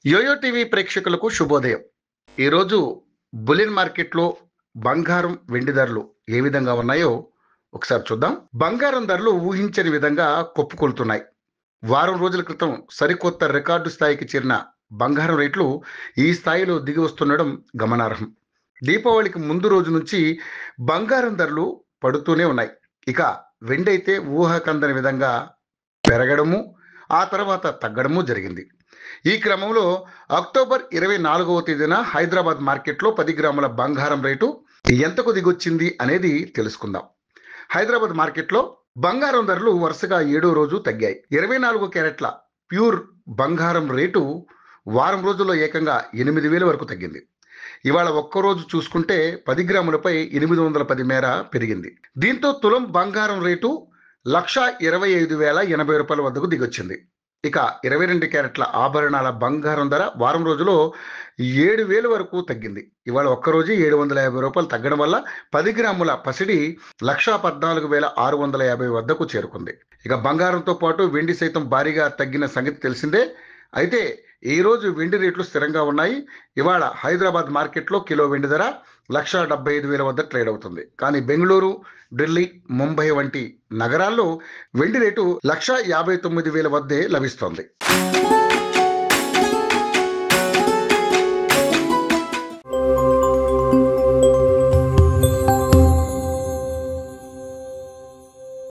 Yo-yo TV ప్రేక్షకులకు శుభోదయం. ఈరోజు బులియన్ మార్కెట్లో బంగారం, వెండి ధరలు ఏ విధంగా ఉన్నాయో ఒకసారి చూద్దాం. బంగారం ధరలు ఊహించని విధంగా కొప్పుకొలుతున్నాయి. వారం రోజుల క్రితం సరికొత్త రికార్డు స్థాయికి చేరిన బంగారం రేట్లు ఈ స్థాయిలో దిగి వస్తుండడం గమనార్హం. దీపావళికి ముందు రోజు నుంచి బంగారం ధరలు పడుతూనే ఉన్నాయి. ఇక వెండి అయితే ఊహకందని విధంగా పెరగడము, ఆ తర్వాత తగ్గడము జరిగింది. ఈ క్రమంలో అక్టోబర్ 24వ తేదీన హైదరాబాద్ మార్కెట్లో 10 గ్రాముల బంగారం రేటు ఎంతకు దిగొచ్చింది అనేది తెలుసుకుందాం. హైదరాబాద్ మార్కెట్లో బంగారం ధరలు వరుసగా 7వ రోజు తగ్గాయి. 24 క్యారెట్ల ప్యూర్ బంగారం రేటు వారం రోజుల్లో ఏకంగా 8,000 వరకు తగ్గింది. ఇవాళ ఒక్కరోజు చూసుకుంటే 10 గ్రాములపై 810 మేర పెరిగింది. దీంతో తులం బంగారం రేటు 1,25,080 రూపాయల వద్దకు దిగొచ్చింది. ఇక 22 క్యారెట్ల ఆభరణాల బంగారం ధర వారం రోజులో 7,000 వరకు తగ్గింది. ఇవాళ ఒక్కరోజు 750 రూపాయలు తగ్గడం వల్ల 10 గ్రాముల పసిడి 1,14,650 వద్దకు చేరుకుంది. ఇక బంగారంతో పాటు వెండి సైతం భారీగా తగ్గిన సంగతి తెలిసిందే. అయితే ఈ రోజు వెండి రేట్లు స్థిరంగా ఉన్నాయి. ఇవాళ హైదరాబాద్ మార్కెట్లో కిలో వెండి ధర 1,75,000 వద్ద ట్రేడ్ అవుతుంది. కానీ బెంగళూరు, ఢిల్లీ, ముంబై వంటి నగరాల్లో వెండి రేటు 1,59,000 వద్దే లభిస్తోంది.